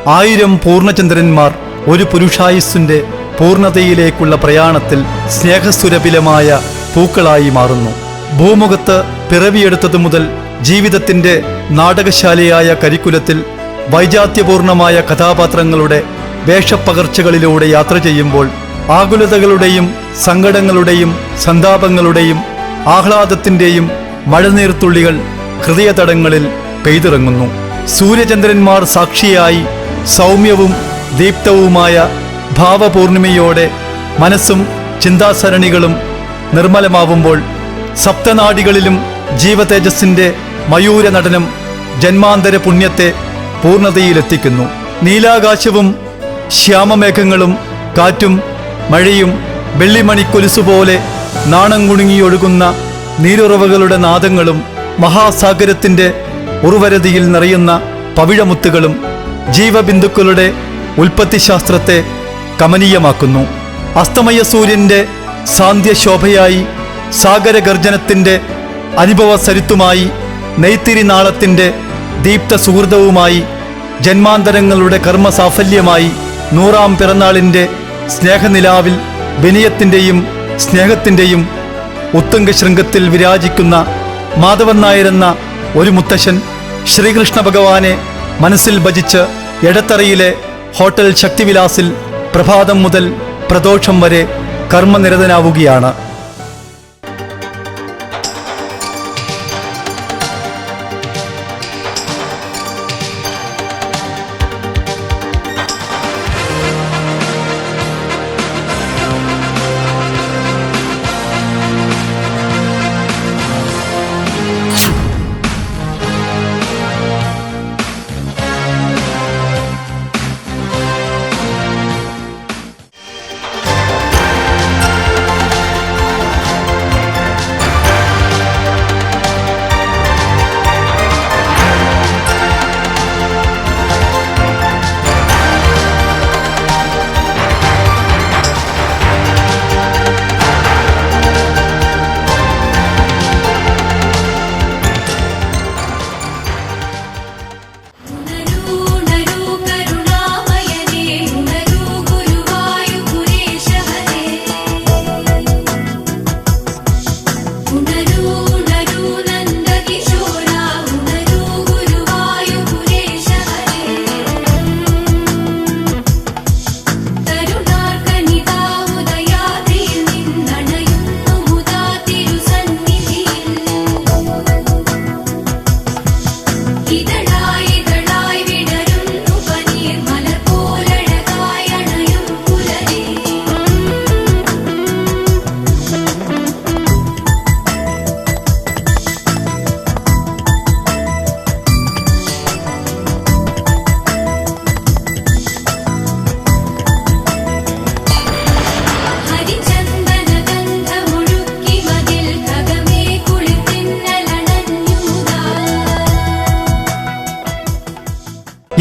1000 പൂർണ്ണചന്ദ്രന്മാർ ഒരു പുരുഷായുസ്സിന്റെ പൂർണ്ണതയിലേക്കുള്ള പ്രയാണത്തിൽ സ്നേഹസുരഭിലമായ പൂക്കളായി മാറുന്നു. ഭൂമുഖത്ത് പിറവിയെടുത്തതു മുതൽ ജീവിതത്തിന്റെ നാടകശാലയായ കരിക്കുലത്തിൽ വൈജാത്യപൂർണമായ കഥാപാത്രങ്ങളുടെ വേഷപ്പകർച്ചകളിലൂടെ യാത്ര ചെയ്യുമ്പോൾ ആകുലതകളുടെയും സങ്കടങ്ങളുടെയും സന്താപങ്ങളുടെയും ആഹ്ലാദത്തിന്റെയും മഴനീർത്തുള്ളികൾ ഹൃദയതടങ്ങളിൽ പെയ്തിറങ്ങുന്നു. സൂര്യചന്ദ്രന്മാർ സാക്ഷിയായി സൗമ്യവും ദീപ്തവുമായ ഭാവപൂർണിമയോടെ മനസ്സും ചിന്താസരണികളും നിർമ്മലമാവുമ്പോൾ സപ്തനാടികളിലും ജീവതേജസ്സിന്റെ മയൂര നടനം ജന്മാന്തര പുണ്യത്തെ പൂർണ്ണതയിലെത്തിക്കുന്നു. നീലാകാശവും ശ്യാമമേഘങ്ങളും കാറ്റും മഴയും വെള്ളിമണിക്കൊലുസുപോലെ നാണം കുണുങ്ങിയൊഴുകുന്ന നീരുറവകളുടെ നാദങ്ങളും മഹാസാഗരത്തിന്റെ ഉർവരതിയിൽ നിറയുന്ന പവിഴമുത്തുകളും ജീവബിന്ദുക്കളുടെ ഉൽപ്പത്തിശാസ്ത്രത്തെ കമനീയമാക്കുന്നു. അസ്തമയ സൂര്യന്റെ സാന്ധ്യശോഭയായി സാഗരഗർജനത്തിന്റെ അനുഭവ സരിത്തുമായി നെയ്ത്തിരി നാളത്തിന്റെ ദീപ്ത സുഹൃതവുമായി ജന്മാന്തരങ്ങളുടെ കർമ്മസാഫല്യമായി 100ാം പിറന്നാളിന്റെ സ്നേഹനിലാവിൽ വിനയത്തിന്റെയും സ്നേഹത്തിന്റെയും ഉത്തുംഗശൃംഗത്തിൽ വിരാജിക്കുന്ന മാധവൻ നായരെന്ന ഒരു മുത്തശ്ശൻ ശ്രീകൃഷ്ണ ഭഗവാനെ മനസ്സിൽ ഭജിച്ച് എടത്തറയിലെ ഹോട്ടൽ ശക്തിവിലാസിൽ പ്രഭാതം മുതൽ പ്രദോഷം വരെ കർമ്മനിരതനാവുകയാണ്.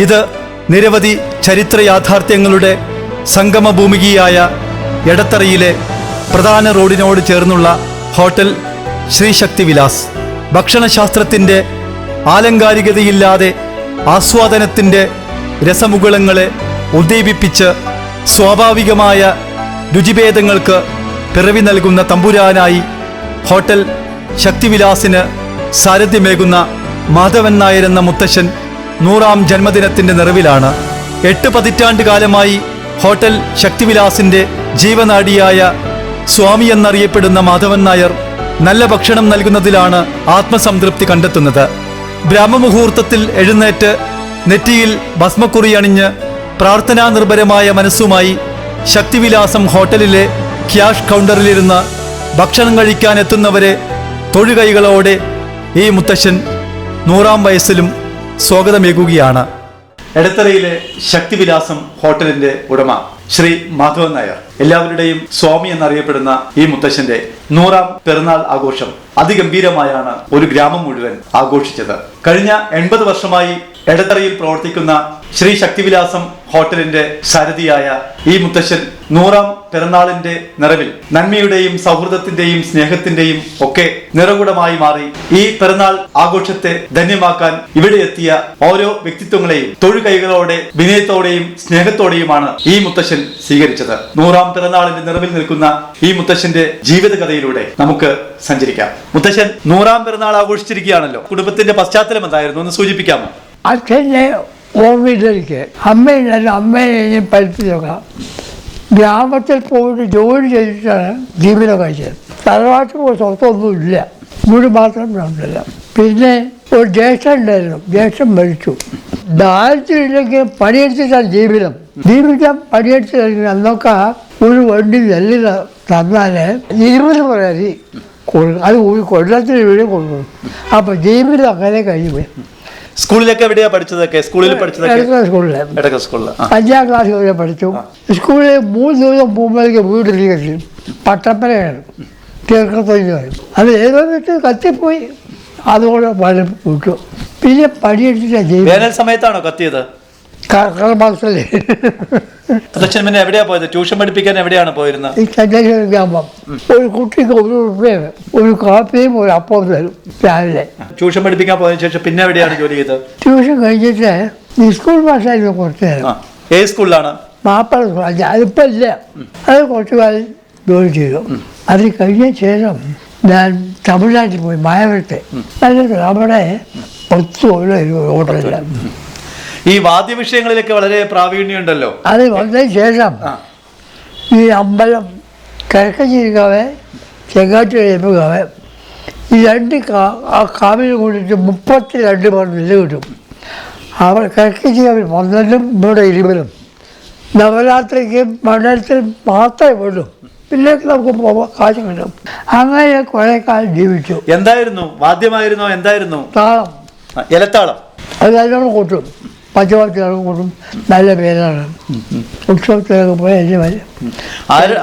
ഇത് നിരവധി ചരിത്ര യാഥാർത്ഥ്യങ്ങളുടെ സംഗമഭൂമികയായ എടത്തറയിലെ പ്രധാന റോഡിനോട് ചേർന്നുള്ള ഹോട്ടൽ ശ്രീശക്തി വിലാസ്. ഭക്ഷണശാസ്ത്രത്തിൻ്റെ ആലങ്കാരികതയില്ലാതെ ആസ്വാദനത്തിൻ്റെ രസമുകുളങ്ങളെ ഉദ്ദീപിപ്പിച്ച് സ്വാഭാവികമായ രുചിഭേദങ്ങൾക്ക് പിറവി നൽകുന്ന തമ്പുരാനായി ഹോട്ടൽ ശക്തിവിലാസിന് സാരഥ്യമേകുന്ന മാധവൻ നായരെന്ന മുത്തശ്ശൻ 100ാം ജന്മദിനത്തിന്റെ നിറവിലാണ്. 8 പതിറ്റാണ്ട് കാലമായി ഹോട്ടൽ ശക്തിവിലാസിന്റെ ജീവനാഡിയായ സ്വാമി എന്നറിയപ്പെടുന്ന മാധവൻ നായർ നല്ല ഭക്ഷണം നൽകുന്നതിലാണ് ആത്മസംതൃപ്തി കണ്ടെത്തുന്നത്. ബ്രഹ്മമുഹൂർത്തത്തിൽ എഴുന്നേറ്റ് നെറ്റിയിൽ ഭസ്മക്കുറി അണിഞ്ഞ് പ്രാർത്ഥനാ നിർഭരമായ മനസ്സുമായി ശക്തിവിലാസം ഹോട്ടലിലെ ക്യാഷ് കൗണ്ടറിലിരുന്ന് ഭക്ഷണം കഴിക്കാനെത്തുന്നവരെ തൊഴുകൈകളോടെ ഈ മുത്തശ്ശൻ 100ാം വയസ്സിലും സ്വാഗതമേകുകയാണ്. എടത്തറയിലെ ശക്തിവിലാസം ഹോട്ടലിന്റെ ഉടമ ശ്രീ മാധവൻ നായർ, എല്ലാവരുടെയും സ്വാമി എന്നറിയപ്പെടുന്ന ഈ മുത്തശ്ശന്റെ 100ാം പിറന്നാൾ ആഘോഷം അതിഗംഭീരമായാണ് ഒരു ഗ്രാമം മുഴുവൻ ആഘോഷിച്ചത്. കഴിഞ്ഞ 80 വർഷമായി എടത്തറയിൽ പ്രവർത്തിക്കുന്ന ശ്രീ ശക്തിവിലാസം ഹോട്ടലിന്റെ സാരഥിയായ ഈ മുത്തശ്ശൻ 100ാം പിറന്നാളിന്റെ നിറവിൽ നന്മയുടെയും സൗഹൃദത്തിന്റെയും സ്നേഹത്തിന്റെയും ഒക്കെ നിറകുടമായി മാറി ഈ പിറന്നാൾ ആഘോഷത്തെ ധന്യമാക്കാൻ ഇവിടെ എത്തിയ ഓരോ വ്യക്തിത്വങ്ങളെയും തൊഴുകൈകളോടെ വിനയത്തോടെയും സ്നേഹത്തോടെയുമാണ് ഈ മുത്തശ്ശൻ സ്വീകരിച്ചത്. 100ാം പിറന്നാളിന്റെ നിറവിൽ നിൽക്കുന്ന ഈ മുത്തശ്ശന്റെ ജീവിതകഥയിലൂടെ നമുക്ക് സഞ്ചരിക്കാം. മുത്തശ്ശൻ 100ാം പിറന്നാൾ ആഘോഷിച്ചിരിക്കുകയാണല്ലോ. കുടുംബത്തിന്റെ പശ്ചാത്തലം എന്തായിരുന്നു ഒന്ന് സൂചിപ്പിക്കാമോ? അച്ഛനെ ഓർമ്മയിലേക്ക് അമ്മയില്ലായിരുന്നു. അമ്മയെ പഠിപ്പിച്ചൊക്കെ ഗ്രാമത്തിൽ പോയിട്ട് ജോലി ചെയ്തിട്ടാണ് ജീവിതം കഴിച്ചത്. തറവാട്ടിൽ പോയി സ്വത്തൊന്നുമില്ല, വീട് മാത്രം ഉണ്ടല്ല. പിന്നെ ഒരു ജ്യേഷ്ഠൻ ഉണ്ടായിരുന്നു, ജ്യേഷ്ഠൻ മരിച്ചു. ദാരിദ്ര്യമില്ലെങ്കിൽ പണിയെടുത്തിട്ടാണ് ജീവിതം. പണിയെടുത്ത് കഴിഞ്ഞാൽ അന്നൊക്കെ ഒരു വണ്ടി നെല്ല് തന്നാൽ 20 പറയാതി കൊടുക്കും. അത് കൊല്ലത്തിന് വീട് കൊടുക്കും. അപ്പം ജീവിതം അങ്ങനെ കഴിയുമ്പോൾ സ്കൂളിലൊക്കെ എവിടെയാ പഠിച്ചതൊക്കെ? സ്കൂളിൽ പഠിച്ചതൊക്കെ സ്കൂളിൽ 5ാം ക്ലാസ് വരെ പഠിച്ചു. സ്കൂളിൽ 3 ദിവസം പോകുമ്പോഴേക്ക് വീട്ടിലേക്ക് പട്ടപ്പനയാണ് തീർക്കത്തൊഴിൽ പറയും. അത് ഏതോ വീട്ടിൽ കത്തിപ്പോയി, അതുകൊണ്ട് പണി വിട്ടു. പിന്നെ പണിയെടുത്തിട്ടാണ് ജീവിതം. വേനൽ സമയത്താണോ കത്തിയത്? മാസത്തില് മുത്തച്ഛൻ പിന്നെ എവിടെയാ പോയത്? ട്യൂഷൻ പഠിപ്പിക്കാൻ എവിടെയാണ് പോയിരുന്നത്? ഈ ചന്ദ്രശേഖരൻ ഒരു കുട്ടിക്ക് 1 രൂപ ഒരു കാപ്പിയും ഒരു അപ്പവും തരും രാവിലെ. ട്യൂഷൻ പഠിപ്പിക്കാൻ പോയതിനു ശേഷം പിന്നെ എവിടെയാണ് ജോലി ചെയ്തത്? ട്യൂഷൻ കഴിഞ്ഞിട്ട് സ്കൂൾ ഭാഷയായിരുന്നു കുറച്ച് നേരം. ഏത് സ്കൂളിലാണ്? മാപ്പിള സ്കൂൾ. അതിപ്പോൾ ഇല്ല. അത് കുറച്ച് കാലം ജോലി ചെയ്തു. അത് കഴിഞ്ഞ ശേഷം ഞാൻ തമിഴ്നാട്ടിൽ പോയി, മായവരത്തെ. അവിടെ 10 ഹോട്ടലില്ല. ഈ വാദ്യവിഷയങ്ങളിലൊക്കെ വളരെ പ്രാവീണ്യമുണ്ടല്ലോ. അത് വന്നതിന് ശേഷം ഈ അമ്പലം കിഴക്കഞ്ചേരിക്കാവ്, ചെങ്ങാറ്റുകാവ്, ഈ 2 കാവിൽ കൂടിയിട്ട് 32 പേർ നെല്ല് കിട്ടും. അവിടെ കിഴക്കഞ്ചേരി 12 ഇവിടെ 20. നവരാത്രിക്ക് മണ്ഡലത്തിൽ മാത്രമേ വേണ്ടൂ. പിന്നെ നമുക്ക് പോവാം, കാശ് കിട്ടും. അങ്ങനെ കുറേ കാലം ജീവിച്ചു. എന്തായിരുന്നു വാദ്യമായിരുന്നോ? എന്തായിരുന്നു? താളം, ഇലത്താളം. അത് നല്ലോണം കൂട്ടും. പച്ചവളത്തിലൊക്കെ കൂട്ടും. നല്ല പേരാണ്. ഉത്സവത്തിലൊക്കെ പോയി എൻ്റെ വരെ.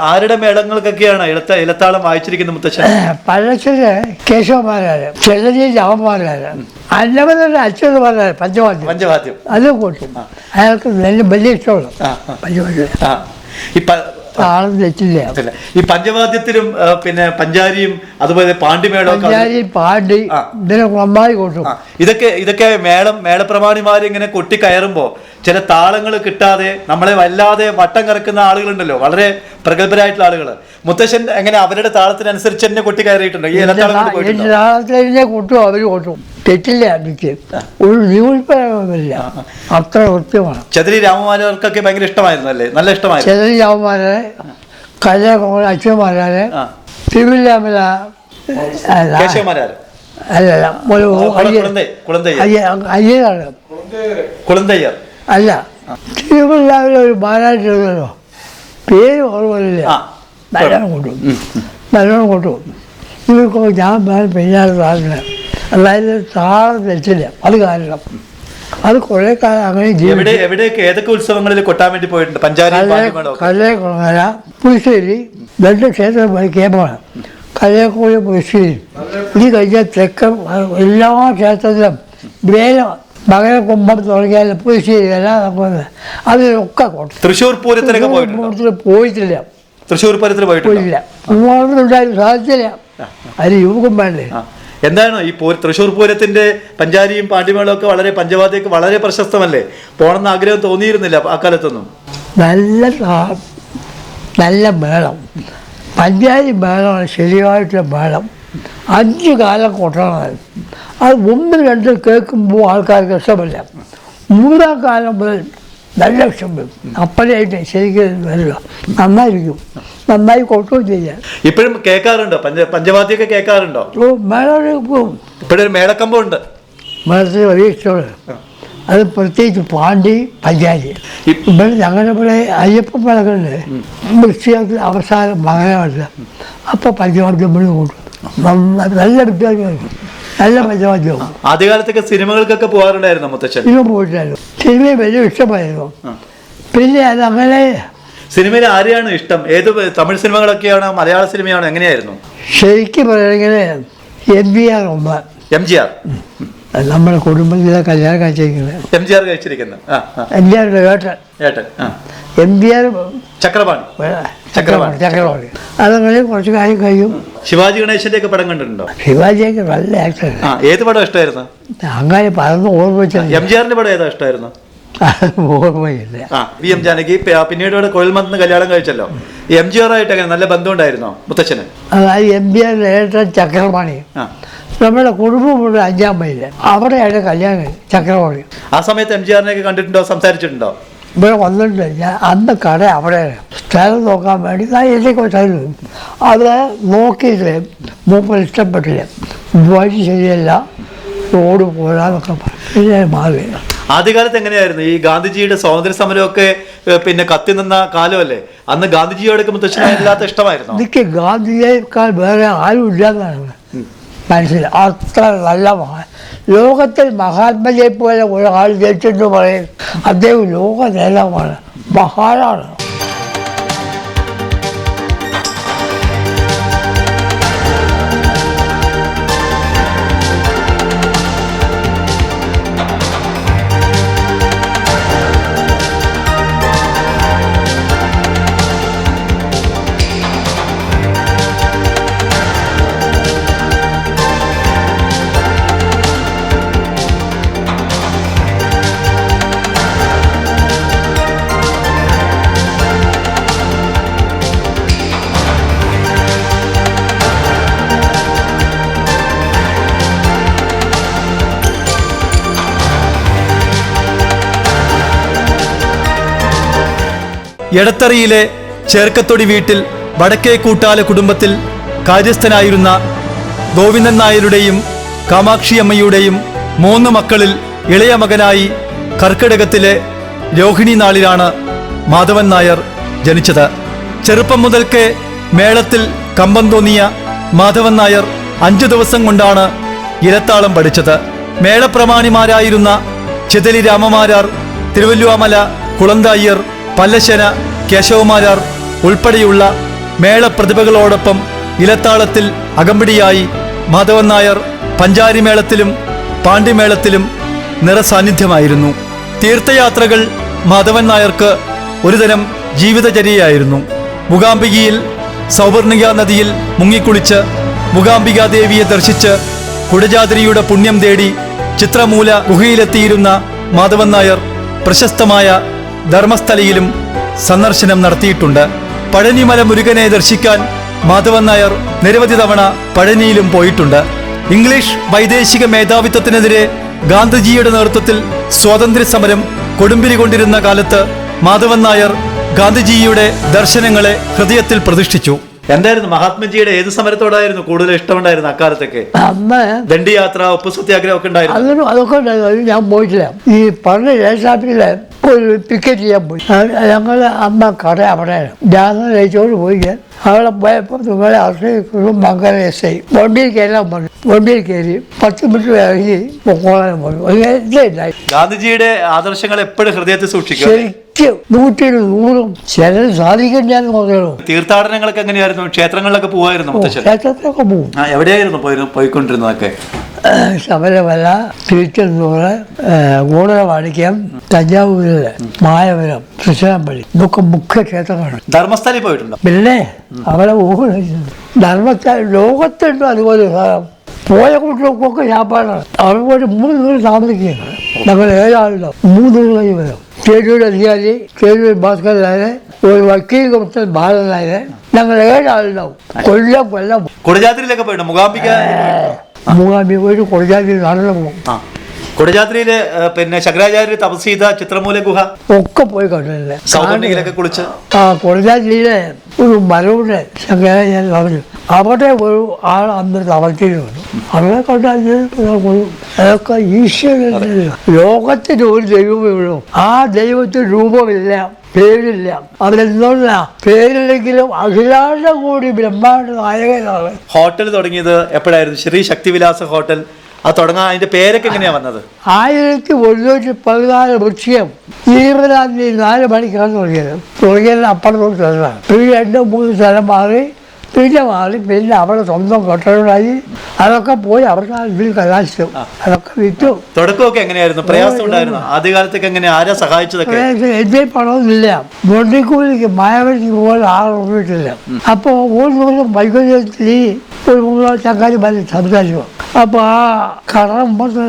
ആരുടെ മേളങ്ങൾക്കൊക്കെയാണ് ഇലത്താളം വായിച്ചിരിക്കുന്നത് മുത്തശ്ശൻ? പഴശ്ശിന് കേശവന്മാരാണ്, ചെല്ലരി രാമന്മാരാണ്, അന്നവരുടെ അച്ഛന്മാരാണ് പഞ്ചവാദ്യം. അത് കൂട്ടും. അയാൾക്ക് വലിയ ഇഷ്ടമുള്ളൂ പഞ്ചവാദ്യം. താളം തെറ്റില്ല. ഈ പഞ്ചവാദ്യത്തിലും പിന്നെ പഞ്ചാരിയും അതുപോലെ പാണ്ടിമേളവും പാണ്ടി ഇതിനെ നന്നായി കൂട്ടും. ഇതൊക്കെ മേളപ്രമാണിമാർ ഇങ്ങനെ കൊട്ടിക്കയറുമ്പോ ചില താളങ്ങൾ കിട്ടാതെ നമ്മളെ വല്ലാതെ വട്ടം കറക്കുന്ന ആളുകളുണ്ടല്ലോ, വളരെ പ്രഗത്ഭരായിട്ടുള്ള ആളുകൾ. മുത്തശ്ശൻ എങ്ങനെ അവരുടെ താളത്തിനനുസരിച്ച് തന്നെ കൊട്ടിക്കയറിയിട്ടുണ്ടോ? ഈ താളത്തിനെ കൂട്ടും, അവര് കൂട്ടും. തെറ്റില്ല. എനിക്ക് ഒരു നിയുൽപ്പനമില്ല. അത്ര കൃത്യമാണ്. ചതരി രാമമാരാർക്കൊക്കെ ഭയങ്കര ഇഷ്ടമായിരുന്നു അല്ലേ? നല്ല ഇഷ്ടമായിരുന്നു. ചതരി രാമമാരെ, കല്യാണം അച്ഛന്മാരെ, തിരുവില്ലാമല അയ്യരാണ്. കുളന്തയ്യർ അല്ല, തിരുവില്ലാമല ഒരു മാനായിട്ടുള്ളല്ലോ, പേര് ഓർമ്മയില്ല. നല്ലോണം കൂട്ടും. ഇവർക്ക് ഞാൻ പിന്നാലെ താഴ്ന്ന, അതായത് താളം തെറ്റില്ല. അത് കാരണം അത് കുറേ കാലം അങ്ങനെ ഏതൊക്കെ ഉത്സവങ്ങളിൽ കൊട്ടാൻ വേണ്ടി പോയിട്ടുണ്ട്? കല്ലേക്കുളങ്ങര, പുളിശ്ശേരി, 2 ക്ഷേത്രം പോയി കേമാണ്. കല്ലേക്കുളം, പുളിശ്ശേരി. ഇത് കഴിഞ്ഞാൽ തെക്കൻ എല്ലാ ക്ഷേത്രത്തിലും വേല മകനെ കുമ്പം തുടങ്ങിയാൽ പുളിശ്ശേരി എല്ലാം അതിലൊക്കെ കോട്ടം. തൃശ്ശൂർ പൂരത്തിനൊക്കെ പോയിട്ടില്ല. തൃശ്ശൂർ പൂരത്തിന് പോയിട്ടില്ല. ഉണ്ടായിരുന്നു, സാധിച്ചില്ല. അത് യുവകം വേണ്ടേ. എന്താണ് ഈ തൃശ്ശൂർ പൂരത്തിന്റെ പഞ്ചാരിയും പാണ്ടിമേളവും ഒക്കെ വളരെ പഞ്ചവാദ്യമൊക്കെ വളരെ പ്രശസ്തമല്ലേ? പോണെന്ന് ആഗ്രഹം തോന്നിയിരുന്നില്ല അക്കാലത്തൊന്നും? നല്ല മേളം, പഞ്ചാരി മേളമാണ് ശരിയായിട്ടുള്ള മേളം. 5 കാലം കൊട്ടണം. അത് 1, 2 കേൾക്കുമ്പോൾ ആൾക്കാർക്ക് ഇഷ്ടമല്ല. 3ാം കാലം മുതൽ നല്ല ഇഷ്ടം വരും. അപ്പഴായിട്ട് ശരിക്കും വരില്ല. നന്നായിരിക്കും, നന്നായി കൊട്ടുകയും ചെയ്യാം. ഇപ്പോഴും കേൾക്കാറുണ്ടോ? പഞ്ചവാദ്യമൊക്കെ കേൾക്കാറുണ്ടോ? മേള പോകും. ഇപ്പോഴൊരു മേളക്കമ്പം ഉണ്ട്. മേളത്തിന് വലിയ ഇഷ്ടമാണ്. അത് പ്രത്യേകിച്ച് പാണ്ടി, പഞ്ചാരി. ഇവിടെ ഞങ്ങളുടെ ഇവിടെ അയ്യപ്പൻ മേളകളുണ്ട്. വൃശ്ചികത്തിൽ അവസാനം മകനമല്ല. അപ്പം പഞ്ചവാദ്യം കൂട്ടും. നല്ല വിദ്യാഭ്യാസം, നല്ല പഞ്ചവാദ്യവും. ആദ്യകാലത്തൊക്കെ സിനിമകൾക്കൊക്കെ പോകാറുണ്ടായിരുന്നു മുത്തച്ഛൻ? സിനിമ പോയിട്ടായിരുന്നു. സിനിമ വലിയ ഇഷ്ടമായിരുന്നു. പിന്നെ അതങ്ങനെ. സിനിമയിൽ ആരെയാണ് ഇഷ്ടം? ഏത് തമിഴ് സിനിമകളൊക്കെയാണോ മലയാള സിനിമയാണോ? എങ്ങനെയായിരുന്നു? ശരിക്കും പറയുകയാണെങ്കിൽ MGR. നമ്മുടെ കുടുംബത്തിലെ കല്യാണം കഴിച്ചിരിക്കുന്നത് MGR കഴിച്ചിരിക്കുന്നത്. MGR ഏട്ടൻ ഏട്ടൻ MGR ചക്രപാണി. ചക്രപാണി അതങ്ങനെ കുറച്ച് കാര്യം കഴിയും. ശിവാജി ഗണേശന്റെ ഒക്കെ പടം കണ്ടിട്ടുണ്ടോ? ശിവാജിയൊക്കെ നല്ല ആക്ടർ. ഏത് പടം ഇഷ്ടമായിരുന്നു? അങ്ങനെ പലതും ഓർമ്മ വെച്ചാൽ MGRന്റെ പടം ഏതാ ഇഷ്ടമായിരുന്നു? ഓർമ്മയില്ല. VM ജാനകി പിന്നീട് ഇവിടെ കൊഴൽമന്ന് കല്യാണം കഴിച്ചല്ലോ. MGR ആയിട്ട് അങ്ങനെ നല്ല ബന്ധം ഉണ്ടായിരുന്നോ മുത്തച്ഛന്? അതായത് MGR ഏട്ടൻ ചക്രപാണി നമ്മുടെ കുടുംബമുള്ള 5-ാം മൈല് അവിടെയാണ് കല്യാണം ചക്രപാണി. ആ സമയത്ത് MGRനെയൊക്കെ കണ്ടിട്ടുണ്ടോ, സംസാരിച്ചിട്ടുണ്ടോ? ഇവിടെ വന്നിട്ടുണ്ട്. ഞാൻ അന്ന് കട അവിടെയാണ്. സ്ഥലം നോക്കാൻ വേണ്ടി ഞാൻ ഇതിലേക്ക് സ്ഥലം അത് നോക്കിയിട്ട് മൂപ്പർ ഇഷ്ടപ്പെട്ടില്ല. വഴി ശരിയല്ല, റോഡ് പോരാന്നൊക്കെ പറഞ്ഞു മാറി. ആദ്യകാലത്ത് എങ്ങനെയായിരുന്നു ഈ ഗാന്ധിജിയുടെ സ്വാതന്ത്ര്യ സമരമൊക്കെ പിന്നെ കത്തി നിന്ന കാലമല്ലേ? അന്ന് ഗാന്ധിജിയോടൊക്കെ മുത്തച്ഛനില്ലാത്ത ഇഷ്ടമായിരുന്നു? എനിക്ക് ഗാന്ധിജിയേക്കാൾ വേറെ ആരും ഇല്ലാന്നാണ് മനസ്സിൽ. അത്ര നല്ല ലോകത്തിൽ മഹാത്മജിയെ പോലെ ഒരാൾ ജയിച്ചെന്ന് പറയും. അദ്ദേഹം ലോക നേതാവാണ്, മഹാനാണ്. എടത്തറിയിലെ ചേർക്കത്തൊടി വീട്ടിൽ വടക്കേ കൂട്ടാല കുടുംബത്തിൽ കാര്യസ്ഥനായിരുന്ന ഗോവിന്ദൻ നായരുടെയും കാമാക്ഷിയമ്മയുടെയും 3 മക്കളിൽ ഇളയ മകനായി കർക്കിടകത്തിലെ രോഹിണി നാളിലാണ് മാധവൻ നായർ ജനിച്ചത്. ചെറുപ്പം മുതൽക്കേ മേളത്തിൽ കമ്പം തോന്നിയ മാധവൻ നായർ 5 ദിവസം കൊണ്ടാണ് ഇലത്താളം പഠിച്ചത്. മേളപ്രമാണിമാരായിരുന്ന ചിതലി രാമമാരാർ, തിരുവല്ലുവാമല കുളന്തായ്യർ, പല്ലശ്ശന കേശവമാരാർ ഉൾപ്പെടെയുള്ള മേളപ്രതിഭകളോടൊപ്പം ഇലത്താളത്തിൽ അകമ്പടിയായി മാധവൻ നായർ പഞ്ചാരിമേളത്തിലും പാണ്ഡിമേളത്തിലും നിറസാന്നിധ്യമായിരുന്നു. തീർത്ഥയാത്രകൾ മാധവൻ നായർക്ക് ഒരുതരം ജീവിതചര്യയായിരുന്നു. മൂകാംബികയിൽ സൗവർണിക നദിയിൽ മുങ്ങിക്കുളിച്ച് മൂകാംബികാദേവിയെ ദർശിച്ച് കുടജാദ്രിയുടെ പുണ്യം തേടി ചിത്രമൂല ഗുഹയിലെത്തിയിരുന്ന മാധവൻ നായർ പ്രശസ്തമായ ധർമ്മസ്ഥലയിലും സന്ദർശനം നടത്തിയിട്ടുണ്ട്. പഴനിമല മുരുകനെ ദർശിക്കാൻ മാധവൻ നായർ നിരവധി തവണ പഴനിയിലും പോയിട്ടുണ്ട്. ഇംഗ്ലീഷ് വൈദേശിക മേധാവിത്വത്തിനെതിരെ ഗാന്ധിജിയുടെ നേതൃത്വത്തിൽ സ്വാതന്ത്ര്യ സമരം കൊടുമ്പിരി കൊണ്ടിരുന്ന കാലത്ത് മാധവൻ നായർ ഗാന്ധിജിയുടെ ദർശനങ്ങളെ ഹൃദയത്തിൽ പ്രതിഷ്ഠിച്ചു. എന്തായിരുന്നു മഹാത്മജിയുടെ ഏത് സമരത്തോടായിരുന്നു കൂടുതൽ ഇഷ്ടമുണ്ടായിരുന്നു അക്കാലത്തൊക്കെ? അന്ന് ദണ്ഡിയാത്ര, ഉപ്പു സത്യാഗ്രഹം ഒക്കെ ഉണ്ടായിരുന്നു. അതൊക്കെ ഉണ്ടായിരുന്നു. ഞാൻ പോയിട്ടില്ല. ഈ പറഞ്ഞ ദേശാപ്പിലെ ഒരു പിക്കറ്റ് ചെയ്യാൻ പോയി. ഞങ്ങൾ അമ്മ കട അവിടെയാണ്. ഞാൻ ലയിച്ചോട് പോയി. അവിടെ പോയപ്പോൾ നിങ്ങളെ അർദ്ധ മംഗല SI വണ്ടിയിൽ കയറാൻ പറഞ്ഞു. വണ്ടിയിൽ കയറി 10 മിനിറ്റ് ഇറങ്ങി പൊക്കോളാൻ പറഞ്ഞു. ഗാന്ധിജിയുടെ ആദർശങ്ങൾ എപ്പോഴും ഹൃദയത്തിൽ സൂക്ഷിക്കും. ശരിക്കും 100 ചിലത് സാധിക്കണ്ടെന്ന് പറഞ്ഞോ. തീർത്ഥാടനങ്ങളൊക്കെ എങ്ങനെയായിരുന്നു? ക്ഷേത്രങ്ങളിലൊക്കെ പോവായിരുന്നു? ക്ഷേത്രത്തിലൊക്കെ പോകും. എവിടെയായിരുന്നു പോയിക്കൊണ്ടിരുന്നതൊക്കെ? ശബരിമല, തിരുച്ചെന്തൂർ, ഗൂഢവാണിക്യം, തഞ്ചാവൂരില് മായവരം, തൃശ്ശൂരമ്പള്ളി ഇതൊക്കെ മുഖ്യ ക്ഷേത്രങ്ങളാണ്. ധർമ്മസ്ഥലയിൽ പോയിട്ടുണ്ടോ? പിന്നെ അവിടെ ധർമ്മസ്ഥല ലോകത്തുണ്ടോ അതുപോലെ പോയ കുട്ടികൾക്കൊക്കെ ശാപ്പാടാണ്. അവിടെ പോയിട്ട് 3 ദിവസം താമസിക്കുകയാണ്. ഞങ്ങൾ 7 ആളുണ്ടോ 3 ദിവസം വരും. കേരളയുടെ അധികാരി കേരള ഭാസ്കരൻ നായർ, ഒരു വക്കീൽ കമ്മീഷൻ ബാലൻ നായർ, ഞങ്ങൾ 7 ആളുണ്ടാവും. കൊല്ലം കുടജാദ്രിയിലൊക്കെ പോയിട്ടോ? മൂകാംബിക പോയിട്ട് കൊടജാദ്രി നടന്നു പോകും. കുടജാദ്രിയില് പിന്നെ ശങ്കരാചാര്യ തപസ് ചെയ്ത ചിത്രമൂല ഗുഹ ഒക്കെ പോയി കണ്ടില്ലേ? സൗവർണികയിലൊക്കെ കുളിച്ച്. കൊടജാദ്രിയിലെ ഒരു മരമുണ്ട് ശങ്കരാചാര്യ പറഞ്ഞു. അവിടെ ഒരു ആൾ അന്ന് തപസ്സിരുന്നു. അവിടെ അതൊക്കെ ഈശ്വരൻ. ലോകത്തിന് ഒരു ദൈവമേ ഉള്ളൂ. ആ ദൈവത്തിന് രൂപമില്ല, പേരില്ല. അതിലെന്നുള്ള പേരില്ലെങ്കിലും അഖിലാണ്ട കൂടി ബ്രഹ്മാണ്ട നായകനാണ്. ഹോട്ടൽ തുടങ്ങിയത് എപ്പോഴായിരുന്നു? ശ്രീ ശക്തിവിലാസ ഹോട്ടൽ അത് തുടങ്ങാൻ അതിന്റെ പേരൊക്കെ എങ്ങനെയാ വന്നത്? 1114 വൃശ്ചികം 20-ാം തീയതി 4 മണിക്കാണ് തുടങ്ങിയത്. അപ്പുറത്തോട്ട് സ്ഥലമാണ്. 2-3 സ്ഥലം മാറി പിന്നെ മാറി പിന്നെ അവിടെ സ്വന്തം കെട്ടിടമായി. അതൊക്കെ പോയി അവർക്ക് ഇതിൽ കലാശിച്ചു. അതൊക്കെ വിറ്റു. തുടക്കമൊക്കെ എങ്ങനെയായിരുന്നു? പ്രയാസം ഉണ്ടായിരുന്നു ആദ്യകാലത്തൊക്കെ? എങ്ങനെ, ആരാ സഹായിച്ചതൊക്കെ? എന്റെ പണമൊന്നുമില്ല. വണ്ടിക്കൂലിക്ക് മായവഴിക്ക് പോകാൻ ആളില്ല. അപ്പോൾ ഒരു ദിവസം വൈകുന്നേരത്തിൽ ഒരു 3 ചക്കാരി മതി സംസാരിച്ചു. അപ്പോൾ ആ കട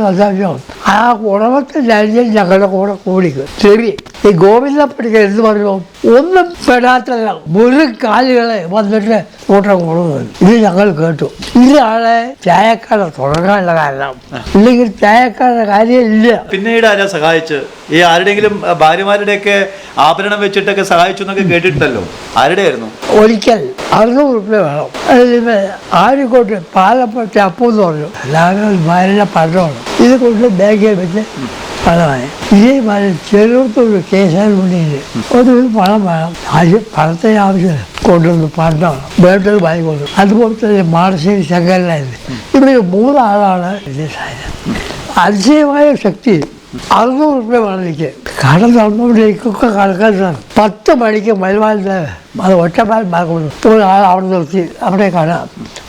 സംസാരിച്ചു. ആ ഉടമത്തിൻ്റെ അനുജൻ ഞങ്ങളുടെ കൂടെ കൂടിക്കും. ശരി, ഈ ഗോവിന്ദപ്പടിക്ക് എന്ത് പറഞ്ഞു? ഒന്നും പെടാത്തല്ല ഒരു കാലുകളെ വന്നിട്ട് കൂട്ടം കൊടുക്കുന്നത്. ഇത് ഞങ്ങൾ കേട്ടു. ഇതാണ് ചായക്കട തുടങ്ങാനുള്ള കാരണം. ഇല്ലെങ്കിൽ ചായക്കടയുടെ കാര്യമില്ല. പിന്നീട് ആരാ സഹായിച്ച്? ഈ ആരുടെയെങ്കിലും ഭാര്യമാരുടെയൊക്കെ ആഭരണം വെച്ചിട്ടൊക്കെ സഹായിച്ചു എന്നൊക്കെ കേട്ടിട്ടുണ്ടല്ലോ. ആരുടെയായിരുന്നു? ഒരിക്കൽ 600 രൂപ വേണം. ആരിക്കോട്ടെ പാലപ്പെട്ട അപ്പെന്ന് പറഞ്ഞു. എല്ലാവരും ഭാര്യയുടെ പണമാണ്. ഇത് കൊണ്ട് ബാങ്കിൽ വെച്ച് പണമായി. ഇതേമാതിരി ചെറുത്തൊരു കേസാനുണ്ടെങ്കിൽ ഒരു പണം വേണം. പണത്തിന് ആവശ്യമില്ല. കൊണ്ടുവന്നു പണം വേണ്ടത് വാങ്ങിക്കൊണ്ടു. അതുപോലെ തന്നെ മാർശ്ശേരി ശങ്കരനായിരുന്നു. ഇവിടെ 3 ആളാണ് ഇതിൻ്റെ സാധനം. അതിശയമായ ശക്തി. 600 രൂപ വേണം എനിക്ക്. കട തുറന്നുകൊണ്ടേക്കൊക്കെ കടക്കാൻ 10 മണിക്ക് മലബാറിൻ്റെ അത് ഒറ്റപ്പാൽ മാർക്കുന്നു. ഒരാൾ അവിടെ നിർത്തി അവിടെ കാണാം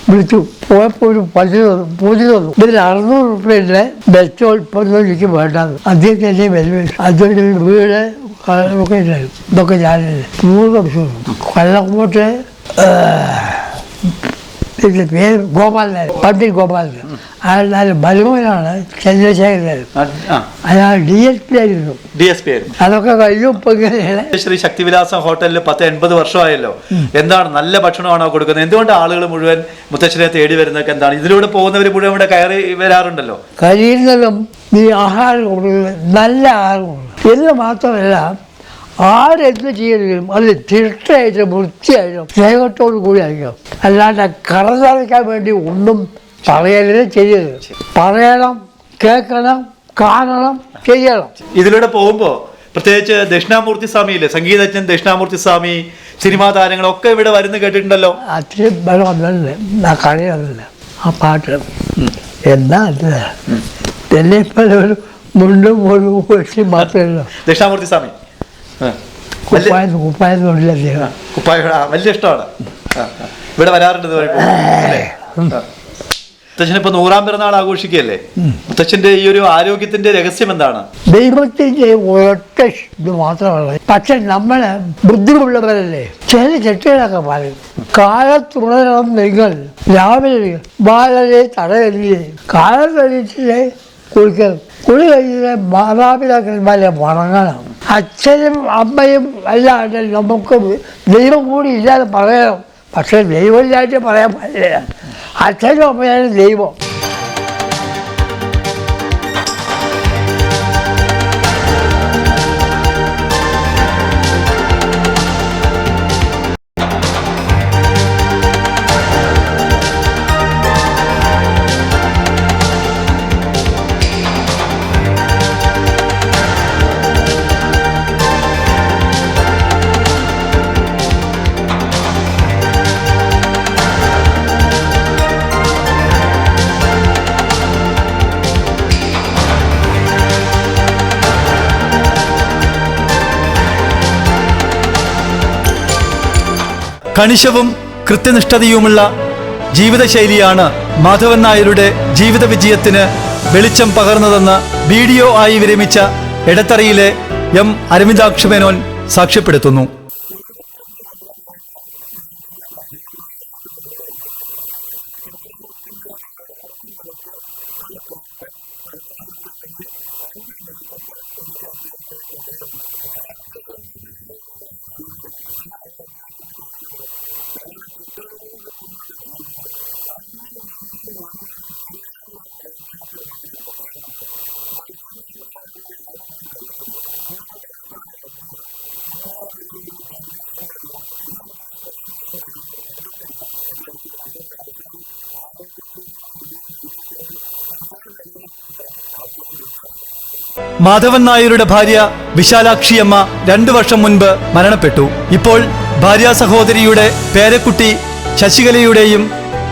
വിളിച്ചു. പോയപ്പോൾ ഒരു പൂജ തന്നു. ഇതിൽ 600 രൂപയുടെ ബെച്ചോ ഇപ്പം എനിക്ക് വേണ്ടത്. അദ്ദേഹത്തിൻ്റെ വലിയ അദ്ദേഹത്തിൻ്റെ വീട് ഒക്കെ ഉണ്ടായിരുന്നു. ഇതൊക്കെ ഞാനില്ല 3 വർഷം കൊല്ലക്കോട്ട് ഇതിൻ്റെ പേര് ഗോപാലനായിരുന്നു. പണ്ഡിറ്റ് ഗോപാലൻ. അയാൾ ബലൂനാണ് ചന്ദ്രശേഖരൻ. അയാൾ DSP ആയിരുന്നു. അതൊക്കെ കഴിഞ്ഞു. ഇപ്പൊ ഇങ്ങനെയാണ്. ശ്രീ ശക്തിവിലാസം ഹോട്ടലിൽ 10-80 വർഷമായല്ലോ. എന്താണ്, നല്ല ഭക്ഷണമാണോ കൊടുക്കുന്നത്? എന്തുകൊണ്ട് ആളുകൾ മുഴുവൻ മുത്തശ്ശനെ തേടി വരുന്നതൊക്കെ എന്താണ്? ഇതിലൂടെ പോകുന്നവർ മുഴുവൻ ഇവിടെ കയറി വരാറുണ്ടല്ലോ. കഴിയുന്നതും ഈ ആഹാരം കൊടുക്കുന്നത് നല്ല ആഹാരം കൊടുക്കും എന്ന് മാത്രമല്ല ആരെന്ത് ചെയ്യണമെങ്കിലും അത് ചിട്ടയായിട്ടും വൃത്തിയായിട്ടും സ്നേഹത്തോടു കൂടി ആയിരിക്കും. അല്ലാണ്ട് കടന്നടയ്ക്കാൻ വേണ്ടി ഒന്നും പറയരുത്, ചെയ്യരുത്. പറയണം, കേൾക്കണം, കാണണം, ചെയ്യണം. ഇതിലൂടെ പോകുമ്പോൾ പ്രത്യേകിച്ച് ദക്ഷിണാമൂർത്തി സ്വാമിയില്ലേ, സംഗീതജ്ഞൻ ദക്ഷിണാമൂർത്തി സ്വാമി, സിനിമാ താരങ്ങളൊക്കെ ഇവിടെ വരുന്ന കേട്ടിട്ടുണ്ടല്ലോ. അത്രയും ബലം വന്നില്ല, ആ കളി വന്നില്ല. ആ പാട്ട് എന്താ എന്നെ പോലെ ഒരു മുണ്ടും ഒരു വെട്ടി മാത്രമല്ലോ ദക്ഷിണാമൂർത്തി സ്വാമി. കുപ്പായൊന്നുമില്ല അദ്ദേഹം. കുപ്പായ വലിയ ഇഷ്ടമാണ്. ഇവിടെ വരാറുണ്ട്. മുത്തച്ഛൻ ഇപ്പൊ 100ാം പിറന്നാൾ ആഘോഷിക്കുകയല്ലേ. മുത്തച്ഛന്റെ ഈ ഒരു ആരോഗ്യത്തിന്റെ രഹസ്യം എന്താണ്? ദൈവത്തിന്റെ ഒറ്റ ഇത് മാത്രമല്ല. പക്ഷെ നമ്മള് ബുദ്ധിമുള്ളവരല്ലേ. ചില ചെട്ടികളൊക്കെ പറയും കാലത്തുണരണം നിങ്ങൾ രാവിലെ വളരെ തടയല്ലേ. കാലത്തഴിച്ചില്ലേ കുളിക്കണം. കുളി കഴിഞ്ഞ് മാതാപിതാക്കന്മാരെ വണങ്ങണം. അച്ഛനും അമ്മയും അല്ലാണ്ട് നമുക്ക് ദൈവം കൂടി ഇല്ലാതെ പറയണം. പക്ഷെ ദൈവമില്ലായിട്ട് പറയാൻ പറ്റില്ല. അച്ഛനും അമ്മയാണ് ദൈവം. കണിശവും കൃത്യനിഷ്ഠതയുമുള്ള ജീവിതശൈലിയാണ് മാധവൻ നായരുടെ ജീവിത വിജയത്തിന് വെളിച്ചം പകർന്നതെന്ന് BDO ആയി വിരമിച്ച എടത്തറയിലെ M. അരവിന്ദാക്ഷ മേനോൻ സാക്ഷ്യപ്പെടുത്തുന്നു. മാധവൻ നായരുടെ ഭാര്യ വിശാലാക്ഷിയമ്മ 2 വർഷം മുൻപ് മരണപ്പെട്ടു. ഇപ്പോൾ ഭാര്യ സഹോദരിയുടെ പേരക്കുട്ടി ശശികലയുടെയും